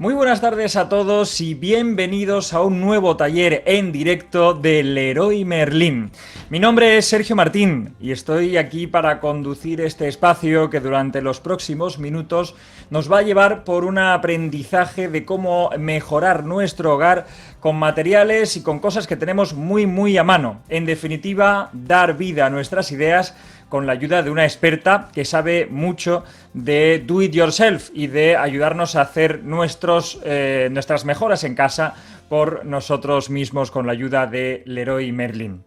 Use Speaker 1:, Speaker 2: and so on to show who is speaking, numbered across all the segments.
Speaker 1: Muy buenas tardes a todos y bienvenidos a un nuevo taller en directo de Leroy Merlin. Mi nombre es Sergio Martín y estoy aquí para conducir este espacio que durante los próximos minutos nos va a llevar por un aprendizaje de cómo mejorar nuestro hogar con materiales y con cosas que tenemos muy a mano. En definitiva, dar vida a nuestras ideas con la ayuda de una experta que sabe mucho de do it yourself y de ayudarnos a hacer nuestras mejoras en casa por nosotros mismos con la ayuda de Leroy Merlin.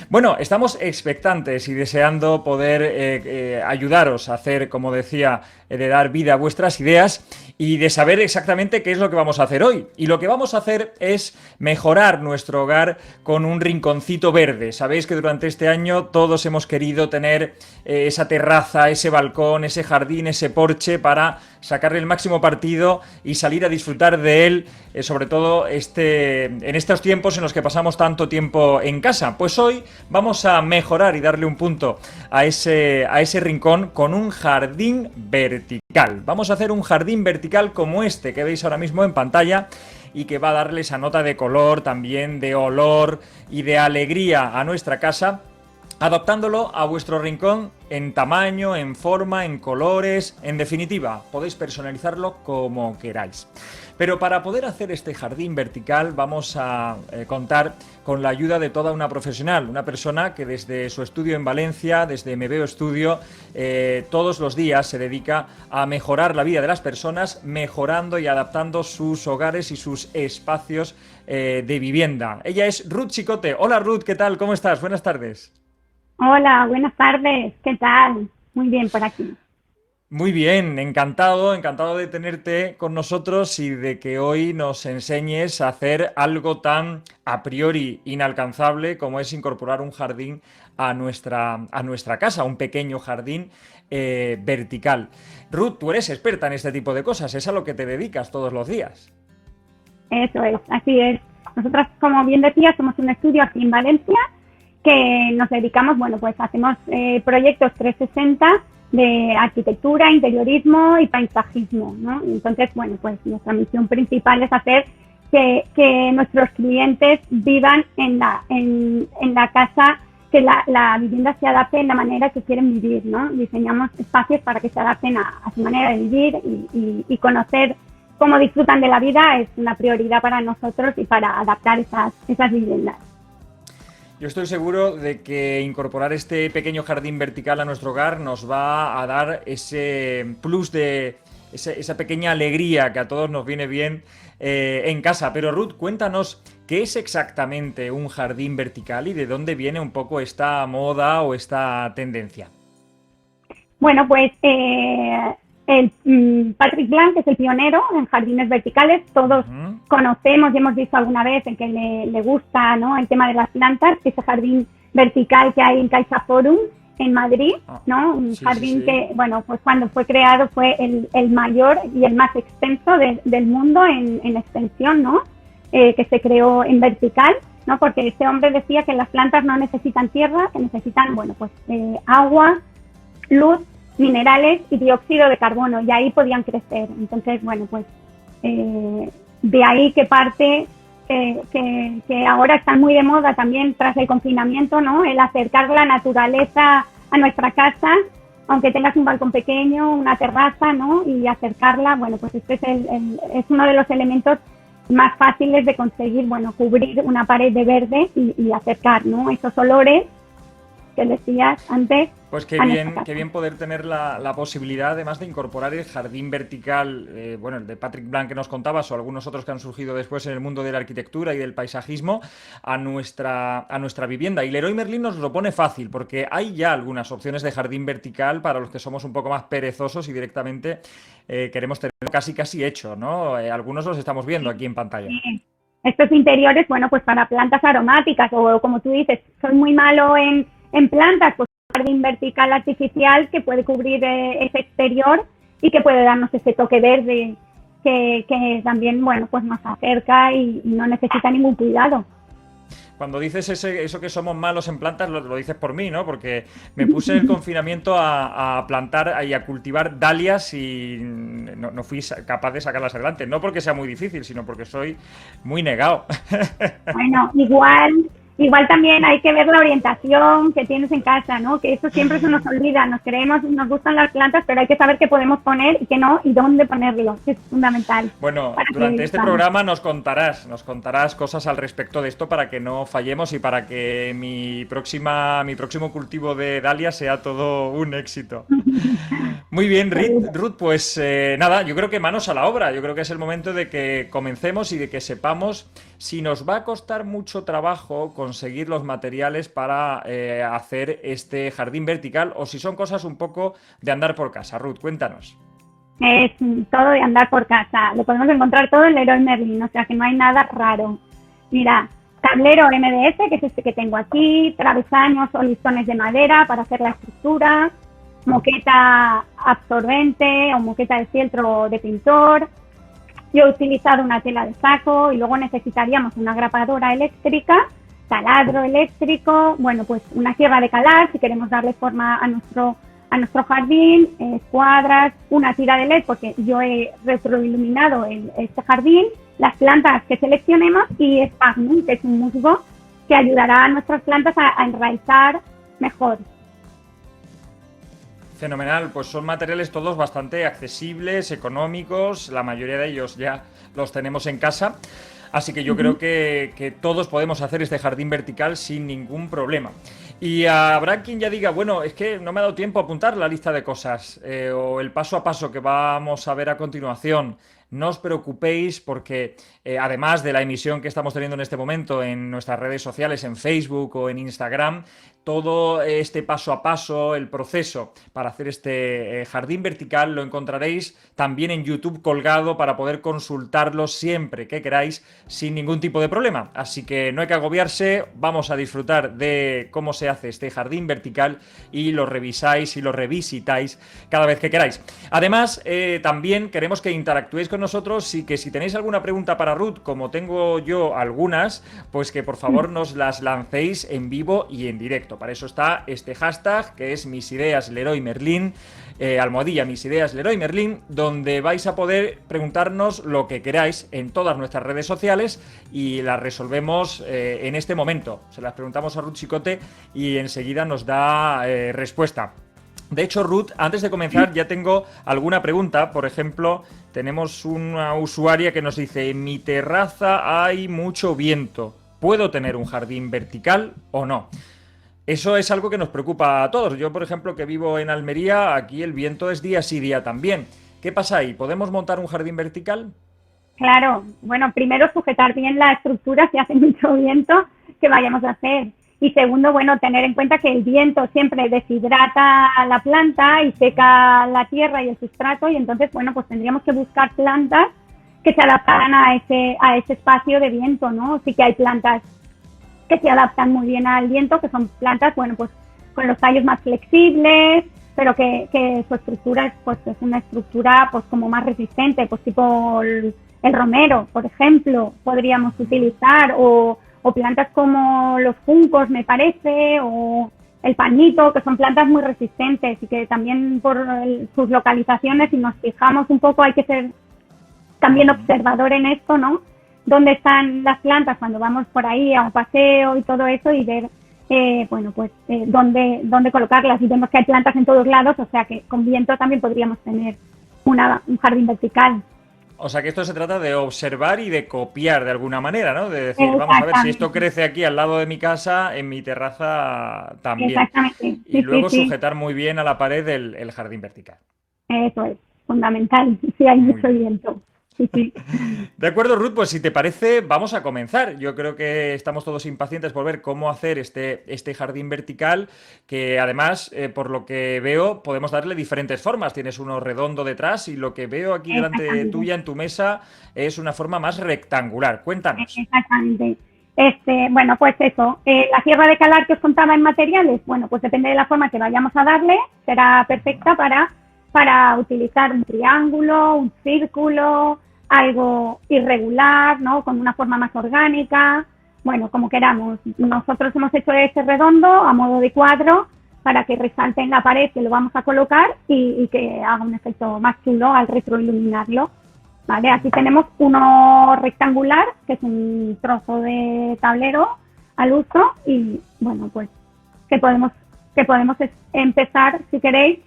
Speaker 1: Bueno, estamos expectantes y deseando poder ayudaros a hacer, como decía, de dar vida a vuestras ideas y de saber exactamente qué es lo que vamos a hacer hoy. Y lo que vamos a hacer es mejorar nuestro hogar con un rinconcito verde. Sabéis que durante este año todos hemos querido tener esa terraza, ese balcón, ese jardín, ese porche para sacarle el máximo partido y salir a disfrutar de él, sobre todo en estos tiempos en los que pasamos tanto tiempo en casa. Pues hoy vamos a mejorar y darle un punto a ese rincón con un jardín vertical. Vamos a hacer un jardín vertical como este que veis ahora mismo en pantalla y que va a darle esa nota de color, también de olor y de alegría a nuestra casa, adaptándolo a vuestro rincón en tamaño, en forma, en colores, en definitiva, podéis personalizarlo como queráis. Pero para poder hacer este jardín vertical vamos a contar con la ayuda de toda una profesional, una persona que desde su estudio en Valencia, desde Me Veo Estudio, todos los días se dedica a mejorar la vida de las personas, mejorando y adaptando sus hogares y sus espacios de vivienda. Ella es Ruth Chicote. Hola Ruth, ¿qué tal? ¿Cómo estás? Buenas tardes.
Speaker 2: Hola, buenas tardes. ¿Qué tal? Muy bien por aquí.
Speaker 1: Muy bien, encantado de tenerte con nosotros y de que hoy nos enseñes a hacer algo tan a priori inalcanzable como es incorporar un jardín a nuestra casa, un pequeño jardín vertical. Ruth, tú eres experta en este tipo de cosas, es a lo que te dedicas todos los días.
Speaker 2: Eso es, así es. Nosotras, como bien decía, somos un estudio aquí en Valencia que nos dedicamos, bueno, pues hacemos proyectos 360 de arquitectura, interiorismo y paisajismo, ¿no? Entonces, bueno, pues nuestra misión principal es hacer que nuestros clientes vivan en la casa, que la vivienda se adapte en la manera que quieren vivir, ¿no? Diseñamos espacios para que se adapten a su manera de vivir y conocer cómo disfrutan de la vida es una prioridad para nosotros y para adaptar esas viviendas.
Speaker 1: Yo estoy seguro de que incorporar este pequeño jardín vertical a nuestro hogar nos va a dar ese plus de esa pequeña alegría que a todos nos viene bien en casa. Pero Ruth, cuéntanos qué es exactamente un jardín vertical y de dónde viene un poco esta moda o esta tendencia.
Speaker 2: Bueno, pues Patrick Blanc, que es el pionero en jardines verticales, todos conocemos y hemos visto alguna vez en que le gusta, ¿no?, el tema de las plantas, ese jardín vertical que hay en CaixaForum en Madrid, ¿no? Un jardín que, bueno, pues cuando fue creado fue el mayor y el más extenso del mundo en extensión, ¿no? Que se creó en vertical, ¿no? Porque este hombre decía que las plantas no necesitan tierra, que necesitan, bueno, pues agua, luz, minerales y dióxido de carbono, y ahí podían crecer. Entonces, bueno, pues de ahí que parte que ahora está muy de moda también tras el confinamiento, ¿no? El acercar la naturaleza a nuestra casa, aunque tengas un balcón pequeño, una terraza, ¿no? Y acercarla, bueno, pues este es uno de los elementos más fáciles de conseguir, bueno, cubrir una pared de verde y acercar, ¿no?, esos olores que decías antes.
Speaker 1: Pues qué bien poder tener la posibilidad, además de incorporar el jardín vertical, bueno, el de Patrick Blanc que nos contabas, o algunos otros que han surgido después en el mundo de la arquitectura y del paisajismo, a nuestra vivienda. Y Leroy Merlin nos lo pone fácil, porque hay ya algunas opciones de jardín vertical para los que somos un poco más perezosos y directamente queremos tenerlo casi hecho, ¿no? Algunos los estamos viendo aquí en pantalla.
Speaker 2: Sí. Estos interiores, bueno, pues para plantas aromáticas o, como tú dices, soy muy malo en plantas, pues un jardín vertical artificial que puede cubrir ese exterior y que puede darnos ese toque verde que también, bueno, pues nos acerca y no necesita ningún cuidado.
Speaker 1: Cuando dices eso que somos malos en plantas, lo dices por mí, ¿no? Porque me puse en el confinamiento a plantar y a cultivar dalias y no fui capaz de sacarlas adelante. No porque sea muy difícil, sino porque soy muy negado.
Speaker 2: Bueno, igual también hay que ver la orientación que tienes en casa, ¿no? Que eso siempre se nos olvida. Nos gustan las plantas, pero hay que saber qué podemos poner y qué no, y dónde ponerlo, que es fundamental.
Speaker 1: Bueno, durante este programa nos contarás cosas al respecto de esto para que no fallemos y para que mi próximo cultivo de dalias sea todo un éxito. Muy bien, Ruth, pues nada, yo creo que manos a la obra. Yo creo que es el momento de que comencemos y de que sepamos si nos va a costar mucho trabajo conseguir los materiales para hacer este jardín vertical o si son cosas un poco de andar por casa. Ruth, cuéntanos.
Speaker 2: Es todo de andar por casa. Lo podemos encontrar todo en Leroy Merlin, o sea que no hay nada raro. Mira, tablero MDF, que es este que tengo aquí, travesaños o listones de madera para hacer la estructura, moqueta absorbente o moqueta de fieltro de pintor. Yo he utilizado una tela de saco y luego necesitaríamos una grapadora eléctrica, taladro eléctrico, bueno, pues una sierra de calar si queremos darle forma a nuestro jardín, escuadras, una tira de LED porque yo he retroiluminado este jardín, las plantas que seleccionemos y Sphagnum, que es un musgo que ayudará a nuestras plantas a enraizar mejor.
Speaker 1: Fenomenal, pues son materiales todos bastante accesibles, económicos, la mayoría de ellos ya los tenemos en casa, así que yo creo que todos podemos hacer este jardín vertical sin ningún problema. Y habrá quien ya diga, bueno, es que no me ha dado tiempo a apuntar la lista de cosas o el paso a paso que vamos a ver a continuación. No os preocupéis porque además de la emisión que estamos teniendo en este momento en nuestras redes sociales, en Facebook o en Instagram, todo este paso a paso, el proceso para hacer este jardín vertical lo encontraréis también en YouTube colgado para poder consultarlo siempre que queráis sin ningún tipo de problema. Así que no hay que agobiarse, vamos a disfrutar de cómo se hace este jardín vertical y lo revisáis y lo revisitáis cada vez que queráis. Además, también queremos que interactuéis con nosotros y que si tenéis alguna pregunta para Ruth, como tengo yo algunas, pues que por favor nos las lancéis en vivo y en directo. Para eso está este hashtag que es misideasleroymerlin, almohadilla misideasleroymerlin, donde vais a poder preguntarnos lo que queráis en todas nuestras redes sociales y las resolvemos en este momento. Se las preguntamos a Ruth Chicote y enseguida nos da respuesta. De hecho, Ruth, antes de comenzar ya tengo alguna pregunta. Por ejemplo, tenemos una usuaria que nos dice: en mi terraza hay mucho viento. ¿Puedo tener un jardín vertical o no? Eso es algo que nos preocupa a todos. Yo, por ejemplo, que vivo en Almería, aquí el viento es día sí día también. ¿Qué pasa ahí? ¿Podemos montar un jardín vertical?
Speaker 2: Claro, bueno, primero sujetar bien la estructura si hace mucho viento que vayamos a hacer. Y segundo, bueno, tener en cuenta que el viento siempre deshidrata la planta y seca la tierra y el sustrato y entonces, bueno, pues tendríamos que buscar plantas que se adaptaran a ese espacio de viento, ¿no? Sí que hay plantas que se adaptan muy bien al viento, que son plantas, bueno, pues con los tallos más flexibles, pero que su estructura es una estructura pues como más resistente, pues tipo el romero, por ejemplo, podríamos utilizar, o plantas como los juncos, me parece, o el pañito, que son plantas muy resistentes y que también por sus localizaciones, si nos fijamos un poco, hay que ser también observador en esto, ¿no? Dónde están las plantas cuando vamos por ahí a un paseo y todo eso y ver, dónde colocarlas. Y vemos que hay plantas en todos lados, o sea que con viento también podríamos tener un jardín vertical.
Speaker 1: O sea que esto se trata de observar y de copiar de alguna manera, ¿no? De decir, vamos a ver si esto crece aquí al lado de mi casa, en mi terraza también.
Speaker 2: Exactamente.
Speaker 1: Y luego sujetar muy bien a la pared el jardín vertical.
Speaker 2: Eso es fundamental, si hay mucho viento. Sí.
Speaker 1: De acuerdo, Ruth, pues si te parece, vamos a comenzar. Yo creo que estamos todos impacientes por ver cómo hacer este jardín vertical, que además, por lo que veo, podemos darle diferentes formas. Tienes uno redondo detrás y lo que veo aquí delante tuya en tu mesa es una forma más rectangular. Cuéntanos.
Speaker 2: Exactamente. Bueno, pues eso, la sierra de calar que os contaba en materiales, bueno, pues depende de la forma que vayamos a darle, será perfecta para utilizar un triángulo, un círculo, algo irregular, ¿no? Con una forma más orgánica. bueno, como queramos. Nosotros hemos hecho ese redondo a modo de cuadro para que resalte en la pared que lo vamos a colocar y que haga un efecto más chulo al retroiluminarlo. ¿Vale? Aquí tenemos uno rectangular, que es un trozo de tablero al uso y, bueno, pues que podemos empezar, si queréis,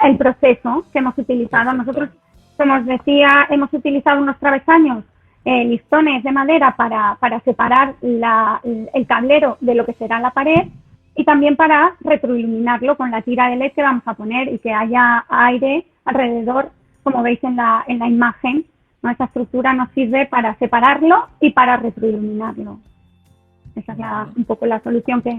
Speaker 2: el proceso que hemos utilizado. Nosotros, como os decía, hemos utilizado unos travesaños, listones de madera para separar el tablero de lo que será la pared y también para retroiluminarlo con la tira de LED que vamos a poner y que haya aire alrededor, como veis en la imagen, ¿no? Esta estructura nos sirve para separarlo y para retroiluminarlo. Esa es un poco la solución que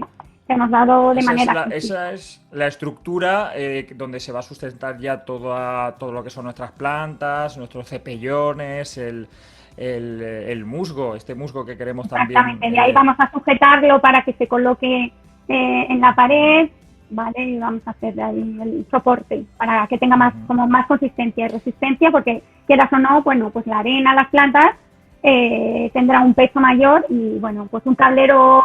Speaker 2: hemos dado de manera...
Speaker 1: Esa es la estructura donde se va a sustentar ya todo lo que son nuestras plantas, nuestros cepellones, el musgo, este musgo que queremos también.
Speaker 2: Exactamente, de ahí vamos a sujetarlo para que se coloque en la pared, ¿vale? Y vamos a hacer de ahí el soporte para que tenga más consistencia y resistencia, porque quieras o no, bueno, pues la arena, las plantas tendrá un peso mayor y, bueno, pues un tablero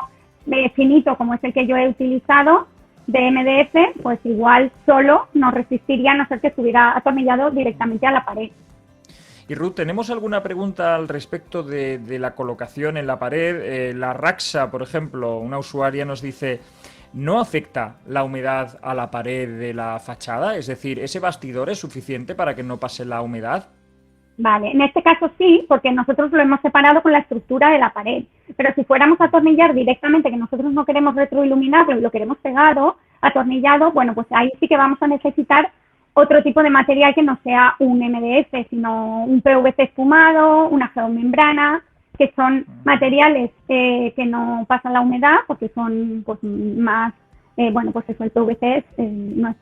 Speaker 2: finito como es el que yo he utilizado de MDF, pues igual solo no resistiría a no ser que estuviera atornillado directamente a la pared.
Speaker 1: Y Ruth, ¿tenemos alguna pregunta al respecto de la colocación en la pared? La Raxa, por ejemplo, una usuaria nos dice, ¿no afecta la humedad a la pared de la fachada? Es decir, ¿ese bastidor es suficiente para que no pase la humedad?
Speaker 2: Vale, en este caso sí, porque nosotros lo hemos separado con la estructura de la pared. Pero si fuéramos a atornillar directamente, que nosotros no queremos retroiluminarlo y lo queremos pegado, atornillado, bueno, pues ahí sí que vamos a necesitar otro tipo de material que no sea un MDF, sino un PVC espumado, una geomembrana, que son materiales que no pasan la humedad porque son pues más, bueno, pues eso, el PVC no es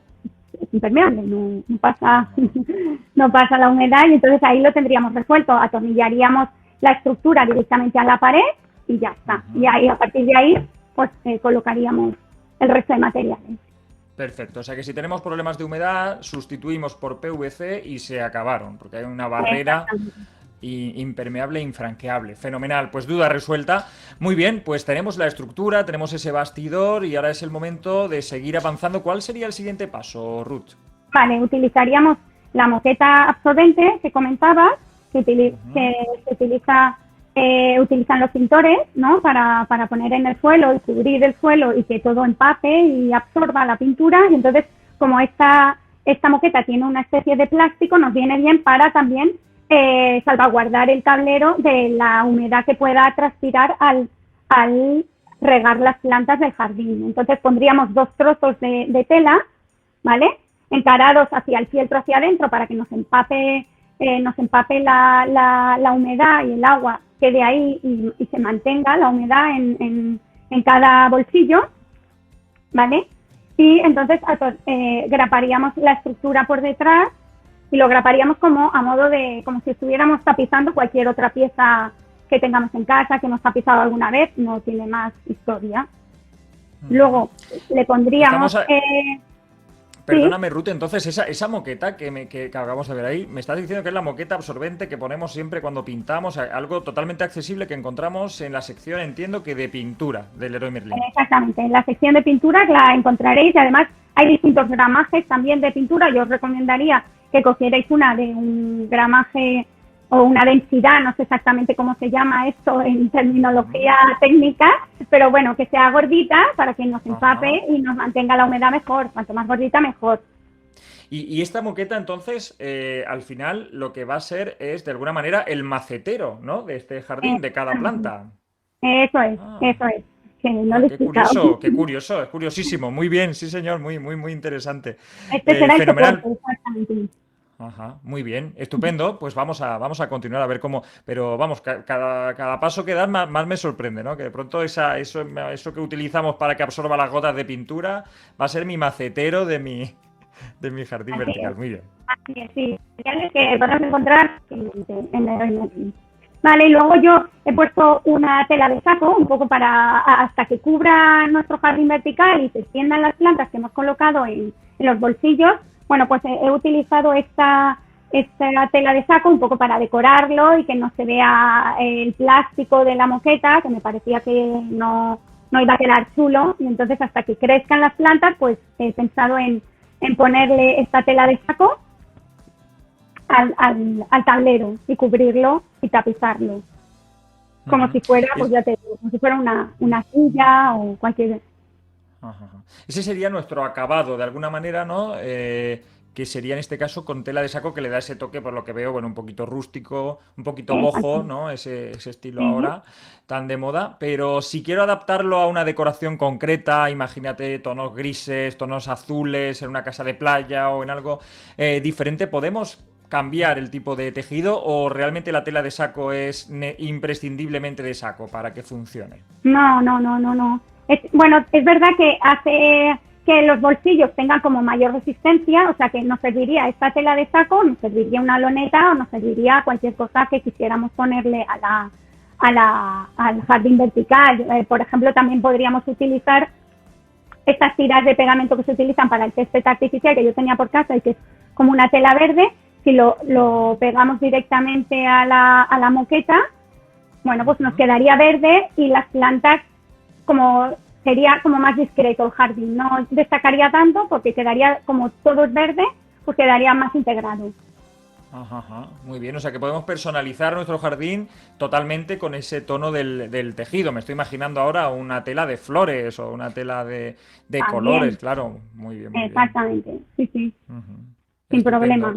Speaker 2: impermeable, no pasa la humedad y entonces ahí lo tendríamos resuelto, atornillaríamos la estructura directamente a la pared y ya está. Y ahí, a partir de ahí, pues colocaríamos el resto de materiales.
Speaker 1: Perfecto, o sea que si tenemos problemas de humedad, sustituimos por PVC y se acabaron, porque hay una barrera impermeable e infranqueable. Fenomenal, pues duda resuelta. Muy bien, pues tenemos la estructura, tenemos ese bastidor y ahora es el momento de seguir avanzando. ¿Cuál sería el siguiente paso, Ruth?
Speaker 2: Vale, utilizaríamos la moqueta absorbente que comentabas, que se utilizan los pintores, ¿no? Para poner en el suelo y cubrir el suelo y que todo empape y absorba la pintura. Y entonces, como esta moqueta tiene una especie de plástico, nos viene bien para también salvaguardar el tablero de la humedad que pueda transpirar al regar las plantas del jardín. Entonces pondríamos 2 trozos de tela, ¿vale? Encarados hacia el fieltro hacia adentro para que nos empape la humedad y el agua quede ahí y se mantenga la humedad en cada bolsillo, ¿vale? Y entonces graparíamos la estructura por detrás y lo graparíamos como si estuviéramos tapizando cualquier otra pieza que tengamos en casa, que hemos tapizado alguna vez, no tiene más historia. Luego le pondríamos...
Speaker 1: Perdóname, Ruth, entonces esa moqueta que acabamos de ver ahí, me estás diciendo que es la moqueta absorbente que ponemos siempre cuando pintamos, algo totalmente accesible que encontramos en la sección, entiendo que de pintura del Leroy Merlin.
Speaker 2: Exactamente, en la sección de pintura la encontraréis y además hay distintos gramajes también de pintura. Yo os recomendaría que cogierais una de un gramaje o una densidad, no sé exactamente cómo se llama esto en terminología técnica, pero bueno, que sea gordita para que nos empape y nos mantenga la humedad mejor. Cuanto más gordita, mejor.
Speaker 1: Y esta moqueta, entonces, al final lo que va a ser es, de alguna manera, el macetero, ¿no? De este jardín, de cada planta.
Speaker 2: Eso es. Que no lo he explicado.
Speaker 1: Qué curioso, es curiosísimo. Muy bien, sí señor, muy interesante.
Speaker 2: Este será
Speaker 1: fenomenal.
Speaker 2: El soporte, exactamente.
Speaker 1: Ajá, muy bien, estupendo. Pues vamos a continuar a ver cómo. Pero vamos, cada paso que das más me sorprende, ¿no? Que de pronto eso que utilizamos para que absorba las gotas de pintura va a ser mi macetero de mi jardín vertical. Muy bien.
Speaker 2: Así es, sí. Que podrás encontrar en el... Vale, y luego yo he puesto una tela de saco, un poco hasta que cubra nuestro jardín vertical y se extiendan las plantas que hemos colocado en los bolsillos. Bueno, pues he utilizado esta esta tela de saco un poco para decorarlo y que no se vea el plástico de la moqueta, que me parecía que no iba a quedar chulo. Y entonces, hasta que crezcan las plantas, pues he pensado en ponerle esta tela de saco al tablero y cubrirlo y tapizarlo. Como si fuera, pues ya te digo, como si fuera una silla o cualquier...
Speaker 1: Ajá. Ese sería nuestro acabado, de alguna manera, ¿no? Que sería en este caso con tela de saco, que le da ese toque, por lo que veo, bueno, un poquito rústico, un poquito boho, ¿no? Ese estilo ahora tan de moda. Pero si quiero adaptarlo a una decoración concreta, imagínate tonos grises, tonos azules, en una casa de playa o en algo diferente, ¿podemos cambiar el tipo de tejido o realmente la tela de saco es imprescindiblemente de saco para que funcione?
Speaker 2: No. Bueno, es verdad que hace que los bolsillos tengan como mayor resistencia, o sea que nos serviría esta tela de saco, nos serviría una loneta o nos serviría cualquier cosa que quisiéramos ponerle al jardín vertical. Por ejemplo, también podríamos utilizar estas tiras de pegamento que se utilizan para el césped artificial que yo tenía por casa y que es como una tela verde. Si lo pegamos directamente a la moqueta, bueno, pues nos quedaría verde y las plantas sería como más discreto el jardín, no destacaría tanto porque quedaría, como todo es verde, pues quedaría más integrado.
Speaker 1: Ajá, muy bien, o sea que podemos personalizar nuestro jardín totalmente con ese tono del tejido. Me estoy imaginando ahora una tela de flores o una tela de colores, claro, muy bien, muy
Speaker 2: Exactamente, sí, sin
Speaker 1: estupendo.
Speaker 2: problema.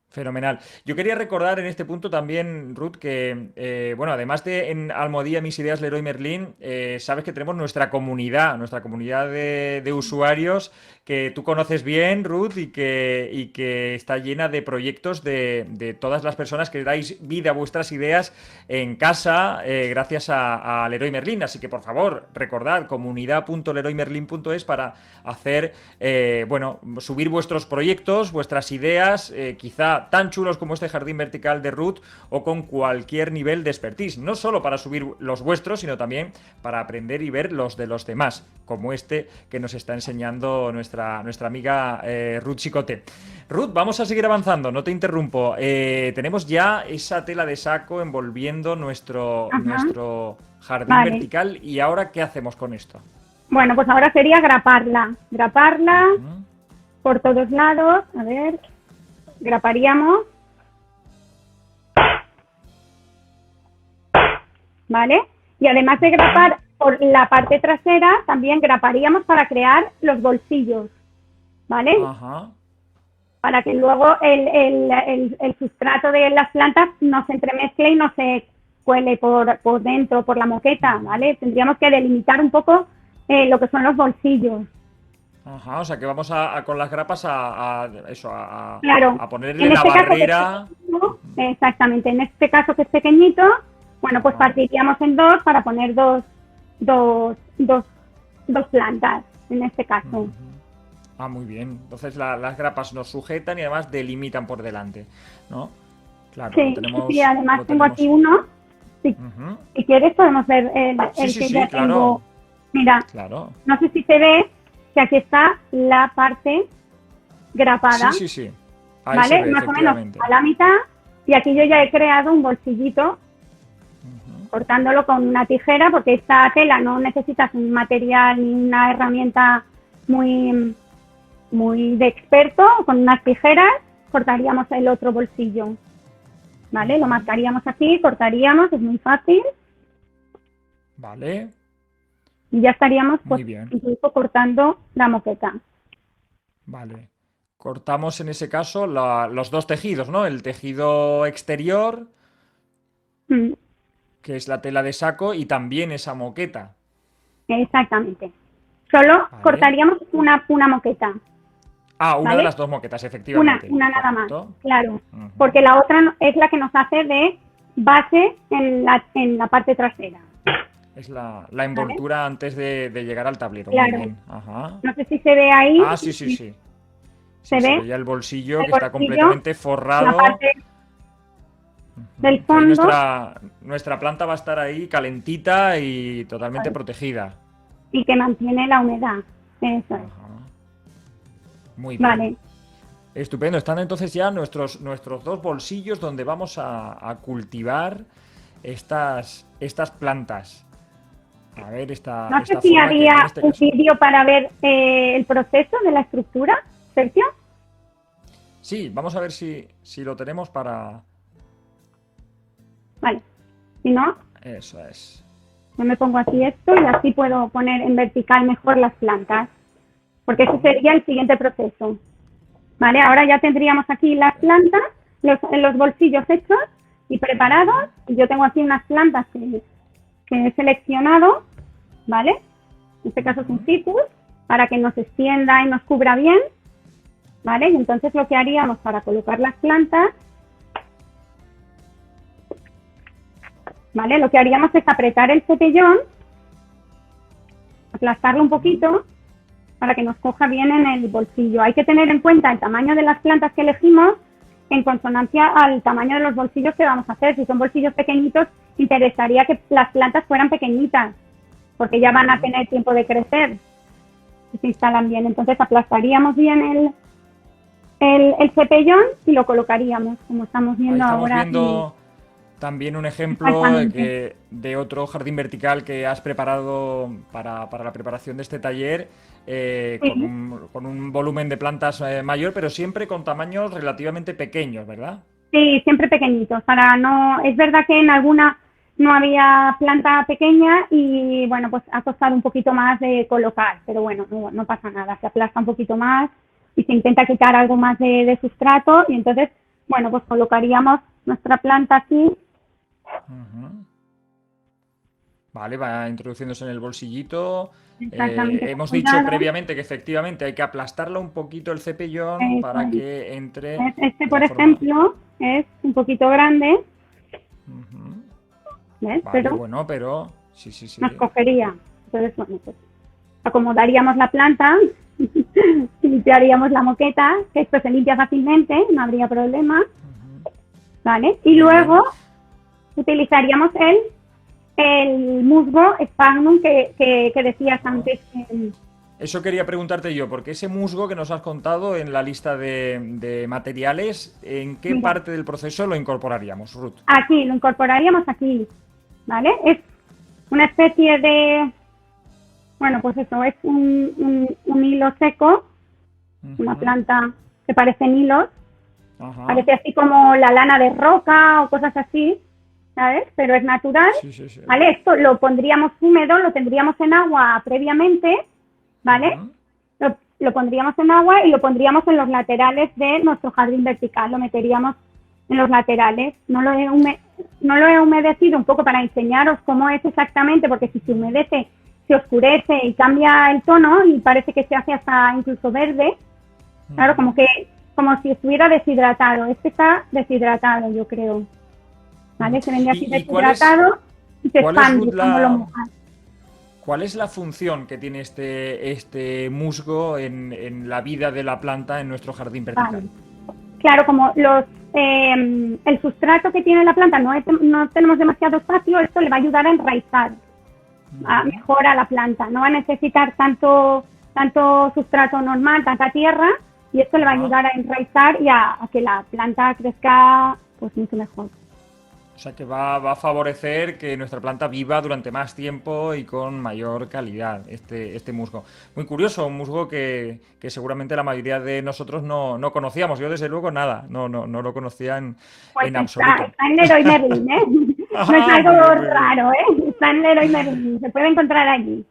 Speaker 1: Fenomenal. Yo quería recordar en este punto también, Ruth, que, bueno, además de en Almohadilla Mis Ideas Leroy Merlin, sabes que tenemos nuestra comunidad de usuarios que tú conoces bien, Ruth, y que está llena de proyectos de todas las personas que dais vida a vuestras ideas en casa gracias a Leroy Merlin. Así que, por favor, recordad comunidad.leroymerlin.es para hacer, bueno, subir vuestros proyectos, vuestras ideas, quizá tan chulos como este jardín vertical de Ruth o con cualquier nivel de expertise, no solo para subir los vuestros, sino también para aprender y ver los de los demás, como este que nos está enseñando nuestra amiga Ruth Chicote. Ruth, vamos a seguir avanzando, no te interrumpo. Tenemos ya esa tela de saco envolviendo nuestro jardín vertical, y ahora ¿qué hacemos con esto?
Speaker 2: Bueno, pues ahora sería graparla por todos lados. A ver, graparíamos, ¿vale? Y además de grapar por la parte trasera, también graparíamos para crear los bolsillos, ¿vale? Para que luego el sustrato de las plantas no se entremezcle y no se cuele por dentro, por la moqueta, ¿vale? Tendríamos que delimitar un poco lo que son los bolsillos.
Speaker 1: O sea que vamos con las grapas a ponerle la barrera.
Speaker 2: Exactamente, en este caso que es pequeñito, bueno, pues partiríamos en dos para poner dos plantas, en este caso.
Speaker 1: Muy bien. Entonces las grapas nos sujetan y además delimitan por delante, ¿no? Claro,
Speaker 2: sí, además tengo aquí uno. Si quieres podemos ver el que ya tengo. Mira, no sé si se ve que aquí está la parte grapada.
Speaker 1: Sí. Ahí
Speaker 2: ¿vale?
Speaker 1: se ve,
Speaker 2: más o menos a la mitad. Y aquí yo ya he creado un bolsillito cortándolo con una tijera, porque esta tela no necesitas un material ni una herramienta muy de experto. Con unas tijeras cortaríamos el otro bolsillo, ¿vale? Lo marcaríamos aquí, cortaríamos, es muy fácil.
Speaker 1: Vale.
Speaker 2: Y ya estaríamos pues, incluso cortando la moqueta.
Speaker 1: Vale. Cortamos en ese caso los dos tejidos, ¿no? El tejido exterior, que es la tela de saco, y también esa moqueta.
Speaker 2: Exactamente. Solo cortaríamos una moqueta.
Speaker 1: Una de las dos moquetas, efectivamente.
Speaker 2: Una nada más, claro. Porque la otra es la que nos hace de base en la parte trasera.
Speaker 1: Es la envoltura antes de llegar al tablero.
Speaker 2: Claro.
Speaker 1: Muy bien.
Speaker 2: No sé si se ve ahí.
Speaker 1: Sí.
Speaker 2: ¿Se ve?
Speaker 1: Se ve ya el bolsillo que está completamente forrado.
Speaker 2: La parte del fondo.
Speaker 1: Nuestra planta va a estar ahí calentita y totalmente protegida.
Speaker 2: Y que mantiene la humedad. Eso es.
Speaker 1: Muy bien.
Speaker 2: Vale.
Speaker 1: Estupendo. Están entonces ya nuestros dos bolsillos donde vamos a cultivar estas plantas. A ver,
Speaker 2: No sé
Speaker 1: esta
Speaker 2: si
Speaker 1: forma que en
Speaker 2: había
Speaker 1: este
Speaker 2: un
Speaker 1: caso...
Speaker 2: vídeo para ver el proceso de la estructura, Sergio.
Speaker 1: Sí, vamos a ver si lo tenemos para...
Speaker 2: Vale, si no,
Speaker 1: Eso es.
Speaker 2: yo me pongo así esto y así puedo poner en vertical mejor las plantas, porque ese sería el siguiente proceso. Vale, ahora ya tendríamos aquí las plantas, los bolsillos hechos y preparados. Y yo tengo aquí unas plantas que he seleccionado, ¿vale? En este caso es un ficus, para que nos extienda y nos cubra bien, ¿vale? Y entonces lo que haríamos para colocar las plantas, ¿vale? Lo que haríamos es apretar el cepillón, aplastarlo un poquito para que nos coja bien en el bolsillo. Hay que tener en cuenta el tamaño de las plantas que elegimos en consonancia al tamaño de los bolsillos que vamos a hacer. Si son bolsillos pequeñitos, interesaría que las plantas fueran pequeñitas, porque ya van a tener tiempo de crecer y se instalan bien. Entonces aplastaríamos bien el cepellón y lo colocaríamos, como estamos viendo
Speaker 1: Ahí estamos
Speaker 2: ahora.
Speaker 1: viendo también un ejemplo de otro jardín vertical que has preparado para la preparación de este taller,
Speaker 2: Sí.
Speaker 1: con un volumen de plantas mayor, pero siempre con tamaños relativamente pequeños, ¿verdad?
Speaker 2: Sí, siempre pequeñitos. Es verdad que en alguna no había planta pequeña y bueno, pues ha costado un poquito más de colocar, pero bueno, no pasa nada, se aplasta un poquito más y se intenta quitar algo más de sustrato y entonces, bueno, pues colocaríamos nuestra planta aquí.
Speaker 1: Vale, va introduciéndose en el bolsillito.
Speaker 2: Exactamente.
Speaker 1: Hemos dicho previamente que efectivamente hay que aplastarlo un poquito el cepellón para que entre...
Speaker 2: Este, por ejemplo, es un poquito grande. ¿Ves?
Speaker 1: Vale,
Speaker 2: pero
Speaker 1: bueno, pero... Sí.
Speaker 2: nos cogería. Entonces, bueno, pues acomodaríamos la planta, limpiaríamos la moqueta, que esto se limpia fácilmente, no habría problema. ¿Vale? Y luego utilizaríamos el musgo sphagnum que decías antes.
Speaker 1: Eso quería preguntarte yo, porque ese musgo que nos has contado en la lista de materiales, ¿en qué parte del proceso lo incorporaríamos, Ruth?
Speaker 2: Aquí, lo incorporaríamos aquí, ¿vale? Es una especie de, bueno, pues eso, es un hilo seco, una planta que parecen hilos, parece así como la lana de roca o cosas así, ¿sabes? Pero es natural, ¿vale? Esto lo pondríamos húmedo, lo tendríamos en agua previamente, ¿vale? Lo pondríamos en agua y lo pondríamos en los laterales de nuestro jardín vertical, lo meteríamos en los laterales. No lo he humedecido un poco para enseñaros cómo es exactamente, porque si se humedece, se oscurece y cambia el tono y parece que se hace hasta incluso verde. Claro, como si estuviera deshidratado. Este está deshidratado, yo creo. ¿Vale? Se vende así deshidratado y se expande cuando lo mojas.
Speaker 1: ¿Cuál es la función que tiene este musgo en la vida de la planta en nuestro jardín vertical?
Speaker 2: Vale. Claro, como el sustrato que tiene la planta no tenemos demasiado espacio, esto le va a ayudar a enraizar mejor a la planta. No va a necesitar tanto sustrato normal, tanta tierra, y esto le va a ayudar a enraizar y a que la planta crezca pues mucho mejor.
Speaker 1: O sea que va a favorecer que nuestra planta viva durante más tiempo y con mayor calidad, este musgo. Muy curioso, un musgo que seguramente la mayoría de nosotros no conocíamos. Yo desde luego nada, no lo conocía en absoluto.
Speaker 2: Está en Leroy Merlin, ¿eh? No es algo raro, ¿eh? Está en Leroy Merlin, se puede encontrar allí.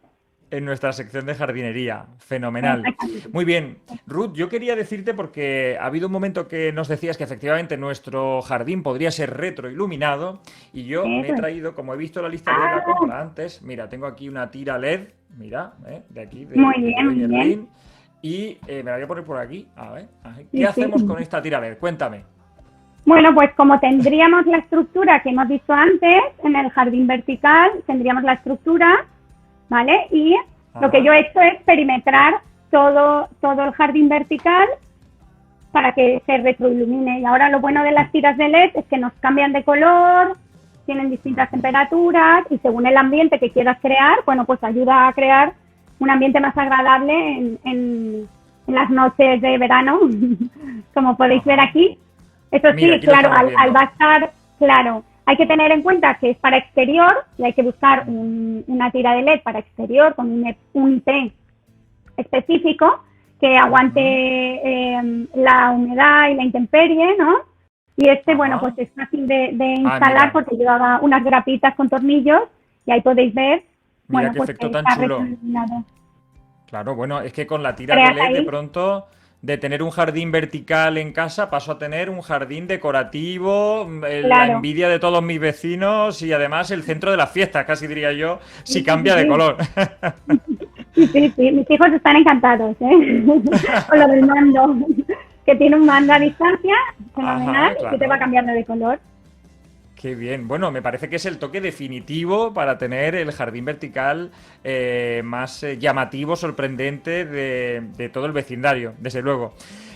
Speaker 1: En nuestra sección de jardinería. Fenomenal. Muy bien. Ruth, yo quería decirte, porque ha habido un momento que nos decías que efectivamente nuestro jardín podría ser retroiluminado, y yo me he traído, como he visto la lista de la compra antes, mira, tengo aquí una tira LED, mira, de aquí, de Merlin, y me la voy a poner por aquí. A ver, ¿qué hacemos con esta tira LED? Cuéntame.
Speaker 2: Bueno, pues como tendríamos la estructura que hemos visto antes, en el jardín vertical tendríamos la estructura, ¿vale? Y lo que yo he hecho es perimetrar todo el jardín vertical para que se retroilumine. Y ahora lo bueno de las tiras de LED es que nos cambian de color, tienen distintas temperaturas y según el ambiente que quieras crear, bueno, pues ayuda a crear un ambiente más agradable en las noches de verano, como podéis ver aquí. Eso sí,
Speaker 1: Mira, aquí
Speaker 2: claro, al bastar, claro, hay que tener en cuenta que es para exterior y hay que buscar una tira de LED para exterior con un IP específico que aguante la humedad y la intemperie, ¿no? Y bueno, pues es fácil de instalar porque llevaba unas grapitas con tornillos y ahí podéis ver,
Speaker 1: mira
Speaker 2: bueno,
Speaker 1: qué
Speaker 2: pues
Speaker 1: efecto
Speaker 2: que
Speaker 1: tan
Speaker 2: está
Speaker 1: chulo.
Speaker 2: reclinado.
Speaker 1: Claro, bueno, es que con la tira de LED de pronto, de tener un jardín vertical en casa, paso a tener un jardín decorativo, la envidia de todos mis vecinos y además el centro de las fiestas, casi diría yo, si cambia de color.
Speaker 2: Sí, mis hijos están encantados, con lo del mando, que tiene un mando a distancia, fenomenal, y que te va cambiando de color.
Speaker 1: Qué bien. Bueno, me parece que es el toque definitivo para tener el jardín vertical más llamativo, sorprendente de todo el vecindario, desde luego.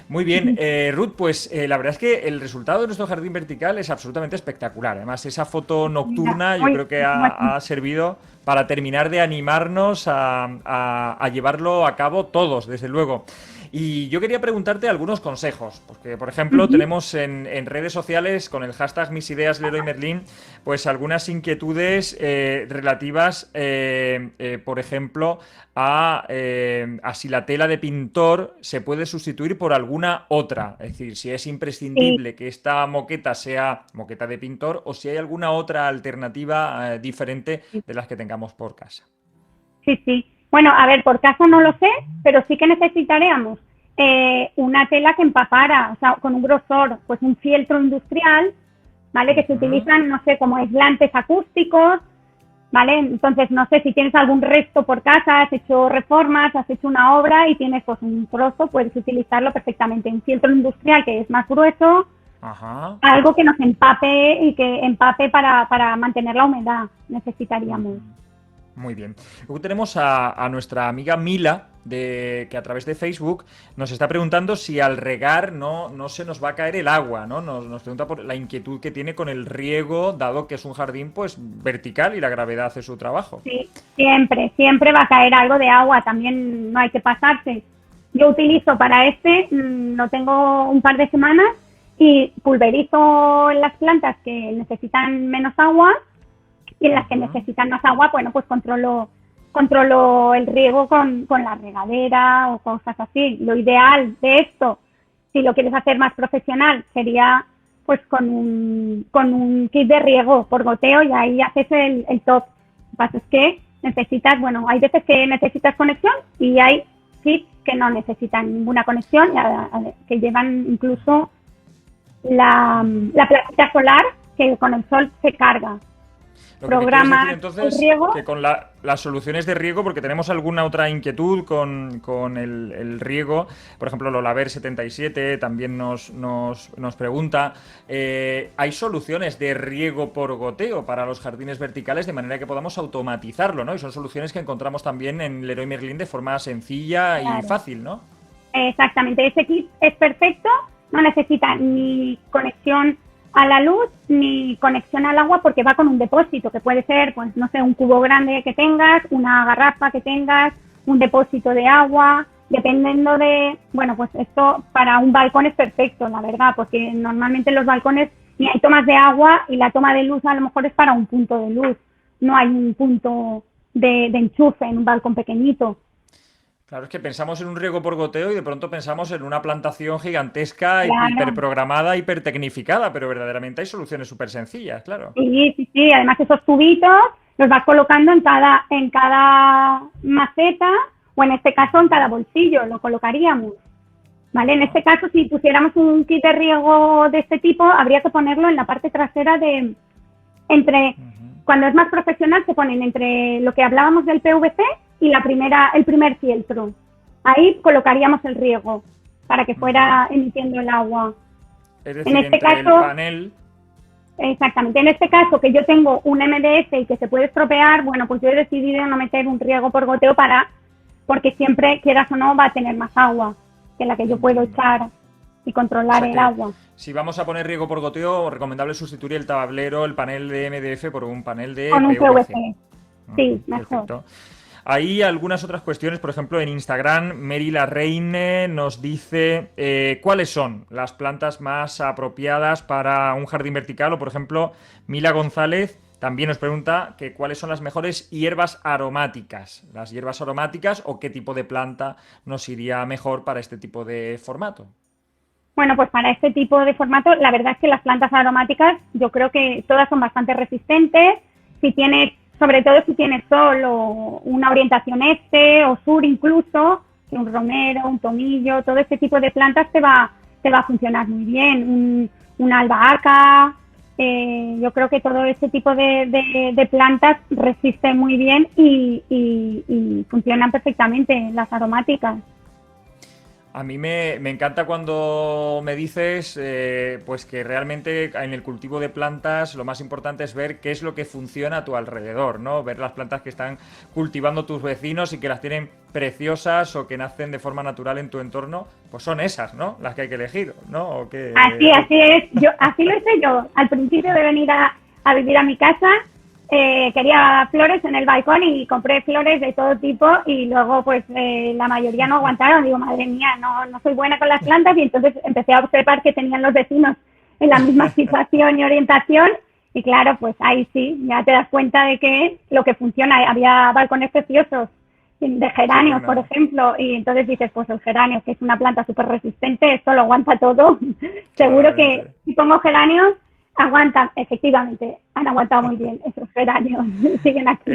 Speaker 1: Muy bien, Ruth, pues la verdad es que el resultado de nuestro jardín vertical es absolutamente espectacular. Además, esa foto nocturna yo creo que ha servido para terminar de animarnos a llevarlo a cabo todos, desde luego. Y yo quería preguntarte algunos consejos, porque por ejemplo tenemos en redes sociales con el hashtag MisIdeasLeroyMerlin pues algunas inquietudes relativas, por ejemplo, a si la tela de pintor se puede sustituir por alguna otra, es decir, si es imprescindible que esta moqueta sea moqueta de pintor o si hay alguna otra alternativa diferente de las que tengamos por casa.
Speaker 2: Sí. Bueno, a ver, por casa no lo sé, pero sí que necesitaríamos una tela que empapara, o sea, con un grosor, pues un fieltro industrial, ¿vale? Que se utilizan, no sé, como aislantes acústicos, ¿vale? Entonces, no sé si tienes algún resto por casa, has hecho reformas, has hecho una obra y tienes pues un trozo, puedes utilizarlo perfectamente. Un fieltro industrial que es más grueso, algo que nos empape y que empape para mantener la humedad necesitaríamos.
Speaker 1: Muy bien. Luego tenemos a nuestra amiga Mila, que a través de Facebook nos está preguntando si al regar no se nos va a caer el agua, ¿no? Nos pregunta por la inquietud que tiene con el riego, dado que es un jardín pues vertical y la gravedad hace su trabajo.
Speaker 2: Sí, siempre va a caer algo de agua, también no hay que pasarse. Yo utilizo para lo tengo un par de semanas y pulverizo en las plantas que necesitan menos agua y en las que necesitan más agua, bueno, pues controlo el riego con la regadera o cosas así. Lo ideal de esto, si lo quieres hacer más profesional, sería pues con un kit de riego por goteo y ahí haces el top. Lo que pasa es que necesitas, bueno, hay veces que necesitas conexión y hay kits que no necesitan ninguna conexión, que llevan incluso la plaquita solar que con el sol se carga.
Speaker 1: Lo que programa decir, entonces, riego. Que con las soluciones de riego, porque tenemos alguna otra inquietud con el riego, por ejemplo, Lolaver77 también nos pregunta, ¿hay soluciones de riego por goteo para los jardines verticales de manera que podamos automatizarlo, ¿no? Y son soluciones que encontramos también en Leroy Merlin de forma sencilla y fácil, ¿no?
Speaker 2: Exactamente, ese kit es perfecto, no necesita ni conexión a la luz ni conexión al agua porque va con un depósito que puede ser, pues no sé, un cubo grande que tengas, una garrafa que tengas, un depósito de agua, dependiendo de, bueno, pues esto para un balcón es perfecto, la verdad, porque normalmente en los balcones ni hay tomas de agua y la toma de luz a lo mejor es para un punto de luz, no hay un punto de enchufe en un balcón pequeñito.
Speaker 1: Claro, es que pensamos en un riego por goteo y de pronto pensamos en una plantación gigantesca, hiperprogramada, hipertecnificada, pero verdaderamente hay soluciones súper sencillas, claro.
Speaker 2: Sí. Además esos tubitos los vas colocando en cada maceta o en este caso en cada bolsillo, lo colocaríamos. ¿Vale? En este caso, si pusiéramos un kit de riego de este tipo, habría que ponerlo en la parte trasera cuando es más profesional se ponen entre lo que hablábamos del PVC y el primer fieltro. Ahí colocaríamos el riego para que fuera emitiendo el agua.
Speaker 1: Es decir, en este caso, el panel.
Speaker 2: Exactamente. En este caso, que yo tengo un MDF y que se puede estropear, bueno, pues yo he decidido no meter un riego por goteo porque siempre, quieras o no, va a tener más agua que la que yo puedo echar y controlar el agua.
Speaker 1: Si vamos a poner riego por goteo, recomendable sustituir el tablero, el panel de MDF por un panel de
Speaker 2: con un
Speaker 1: PVC.
Speaker 2: Sí, mejor.
Speaker 1: Perfecto. hay algunas otras cuestiones, por ejemplo, en Instagram, Mary La Reine nos dice cuáles son las plantas más apropiadas para un jardín vertical, o por ejemplo, Mila González también nos pregunta que cuáles son las mejores hierbas aromáticas, las hierbas aromáticas o qué tipo de planta nos iría mejor para este tipo de formato.
Speaker 2: Bueno, pues para este tipo de formato, la verdad es que las plantas aromáticas, yo creo que todas son bastante resistentes. Si tienes, sobre todo si tienes sol o una orientación este o sur incluso, un romero, un tomillo, todo este tipo de plantas te va a funcionar muy bien. Una albahaca, yo creo que todo este tipo de plantas resisten muy bien y funcionan perfectamente las aromáticas.
Speaker 1: A mí me encanta cuando me dices pues que realmente en el cultivo de plantas lo más importante es ver qué es lo que funciona a tu alrededor, ¿no? Ver las plantas que están cultivando tus vecinos y que las tienen preciosas o que nacen de forma natural en tu entorno, pues son esas, ¿no? Las que hay que elegir, ¿no? ¿O qué?
Speaker 2: Así es. Así lo hice yo. Al principio de venir a vivir a mi casa, quería flores en el balcón y compré flores de todo tipo y luego pues la mayoría no aguantaron. Digo, madre mía, no soy buena con las plantas, y entonces empecé a observar que tenían los vecinos en la misma situación y orientación, y claro, pues ahí sí, ya te das cuenta de que lo que funciona. Había balcones preciosos de geranios, por ejemplo, y entonces dices, pues el geranio, que es una planta súper resistente, esto lo aguanta todo. Seguro que si pongo geranios, aguantan, efectivamente, han aguantado muy bien esos geranios, siguen aquí.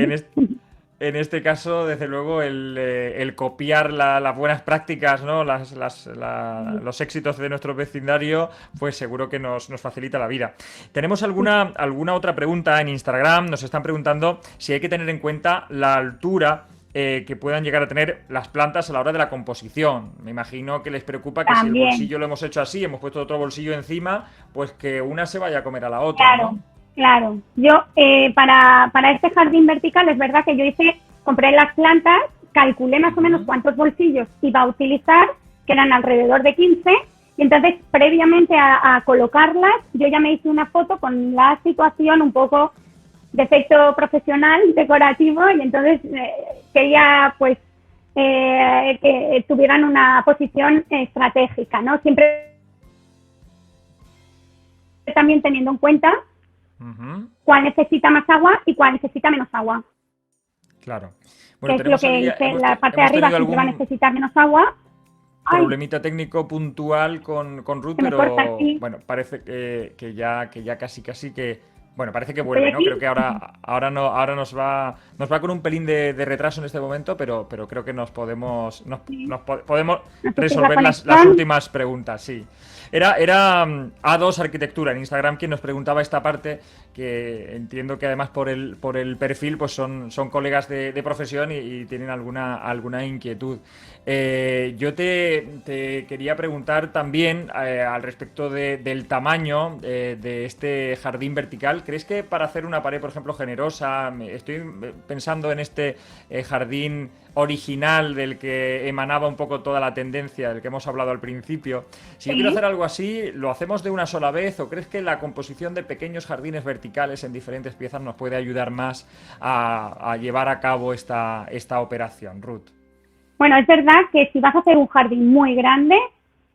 Speaker 1: En este caso, desde luego, el copiar las buenas prácticas, ¿no? Los éxitos de nuestro vecindario, pues seguro que nos facilita la vida. Tenemos alguna otra pregunta en Instagram. Nos están preguntando si hay que tener en cuenta la altura que puedan llegar a tener las plantas a la hora de la composición. Me imagino que les preocupa que
Speaker 2: También,
Speaker 1: si el bolsillo lo hemos hecho así, hemos puesto otro bolsillo encima, pues que una se vaya a comer a la otra,
Speaker 2: claro,
Speaker 1: ¿no?
Speaker 2: Claro. Yo, para este jardín vertical, es verdad que yo compré las plantas, calculé más o menos cuántos bolsillos iba a utilizar, que eran alrededor de 15, y entonces, previamente a colocarlas, yo ya me hice una foto con la situación un poco de efecto profesional, decorativo, y entonces quería pues que tuvieran una posición estratégica, ¿no? Siempre también teniendo en cuenta cuál necesita más agua y cuál necesita menos agua.
Speaker 1: Claro.
Speaker 2: Bueno, que es lo que hice, la parte de arriba siempre va a necesitar menos agua.
Speaker 1: Problemita técnico puntual con Ruth, pero bueno, parece que ya casi que... Bueno, parece que vuelve, ¿no? Creo que ahora nos va con un pelín de retraso en este momento, pero creo que podemos resolver las últimas preguntas, sí. Era A2 Arquitectura en Instagram quien nos preguntaba esta parte, que entiendo que además por el perfil pues son colegas de profesión y tienen alguna inquietud. Yo te quería preguntar también al respecto del tamaño de este jardín vertical. ¿Crees que para hacer una pared, por ejemplo, generosa, estoy pensando en este jardín original del que emanaba un poco toda la tendencia, del que hemos hablado al principio, si yo quiero hacer algo así, ¿lo hacemos de una sola vez o crees que la composición de pequeños jardines verticales en diferentes piezas nos puede ayudar más a llevar a cabo esta operación, Ruth?
Speaker 2: Bueno, es verdad que si vas a hacer un jardín muy grande,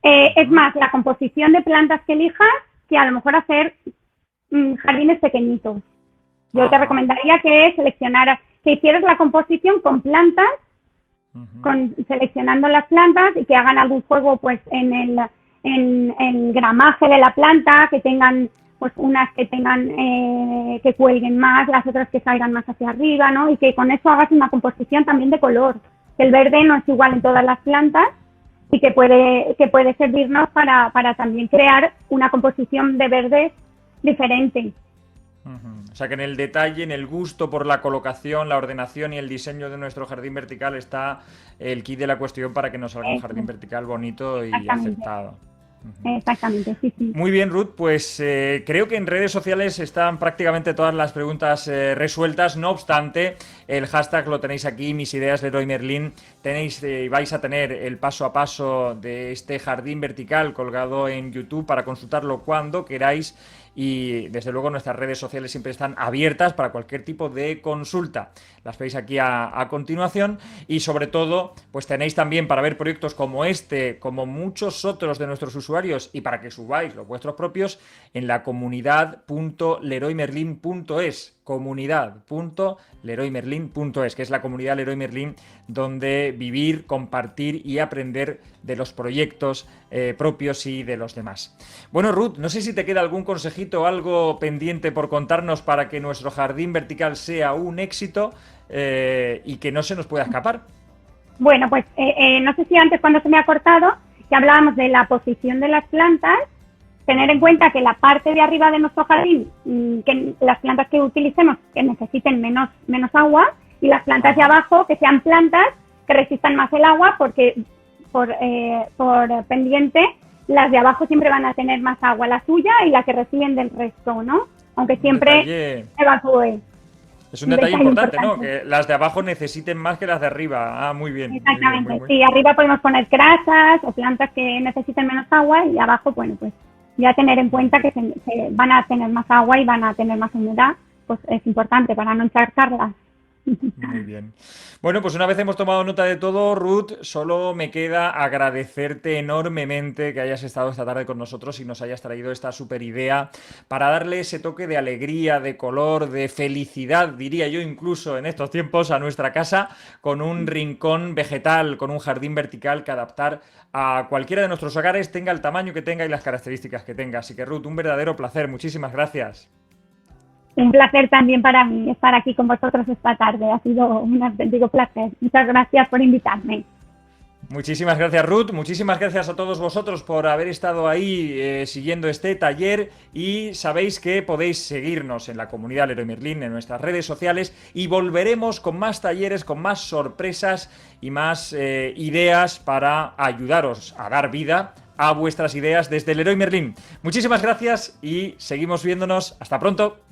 Speaker 2: es más la composición de plantas que elijas que a lo mejor hacer jardines pequeñitos. Yo te recomendaría que hicieras la composición con plantas, seleccionando las plantas y que hagan algún juego pues en el gramaje de la planta, que tengan pues unas que que cuelguen más, las otras que salgan más hacia arriba, ¿no? Y que con eso hagas una composición también de color. Que el verde no es igual en todas las plantas y que puede servirnos para también crear una composición de verdes diferente.
Speaker 1: O sea que en el detalle, en el gusto por la colocación, la ordenación y el diseño de nuestro jardín vertical está el kit de la cuestión para que nos salga un jardín vertical bonito y aceptado.
Speaker 2: Exactamente, sí.
Speaker 1: Muy bien, Ruth, pues creo que en redes sociales están prácticamente todas las preguntas resueltas. No obstante, el hashtag lo tenéis aquí, Mis Ideas Leroy Merlin. Vais a tener el paso a paso de este jardín vertical colgado en YouTube para consultarlo cuando queráis. y desde luego nuestras redes sociales siempre están abiertas para cualquier tipo de consulta. Las veis aquí a continuación y sobre todo pues tenéis también para ver proyectos como este, como muchos otros de nuestros usuarios y para que subáis los vuestros propios en la comunidad.leroymerlin.es comunidad.leroymerlin.es, que es la comunidad Leroy Merlin donde vivir, compartir y aprender de los proyectos propios y de los demás. Bueno, Ruth, no sé si te queda algún consejito o algo pendiente por contarnos para que nuestro jardín vertical sea un éxito y que no se nos pueda escapar.
Speaker 2: Bueno, pues no sé si antes cuando se me ha cortado, que hablábamos de la posición de las plantas, tener en cuenta que la parte de arriba de nuestro jardín, que las plantas que utilicemos que necesiten menos agua, y las plantas de abajo que sean plantas que resistan más el agua, porque por pendiente las de abajo siempre van a tener más agua, la suya y la que reciben del resto, ¿no? Aunque siempre evacúe.
Speaker 1: Es un detalle importante, ¿no? Que las de abajo necesiten más que las de arriba. Ah, muy bien.
Speaker 2: Exactamente.
Speaker 1: Muy bien.
Speaker 2: Sí, arriba podemos poner grasas o plantas que necesiten menos agua y abajo, bueno, pues ya tener en cuenta que se van a tener más agua y van a tener más humedad, pues es importante para no encharcarlas.
Speaker 1: Muy bien. Bueno, pues una vez hemos tomado nota de todo, Ruth, solo me queda agradecerte enormemente que hayas estado esta tarde con nosotros y nos hayas traído esta super idea para darle ese toque de alegría, de color, de felicidad, diría yo incluso en estos tiempos, a nuestra casa con un rincón vegetal, con un jardín vertical que adaptar a cualquiera de nuestros hogares, tenga el tamaño que tenga y las características que tenga. Así que, Ruth, un verdadero placer. Muchísimas gracias.
Speaker 2: Un placer también para mí estar aquí con vosotros esta tarde. Ha sido un auténtico placer. Muchas gracias por invitarme.
Speaker 1: Muchísimas gracias, Ruth. Muchísimas gracias a todos vosotros por haber estado ahí siguiendo este taller y sabéis que podéis seguirnos en la comunidad Leroy Merlin, en nuestras redes sociales y volveremos con más talleres, con más sorpresas y más ideas para ayudaros a dar vida a vuestras ideas desde Leroy Merlin. Muchísimas gracias y seguimos viéndonos. Hasta pronto.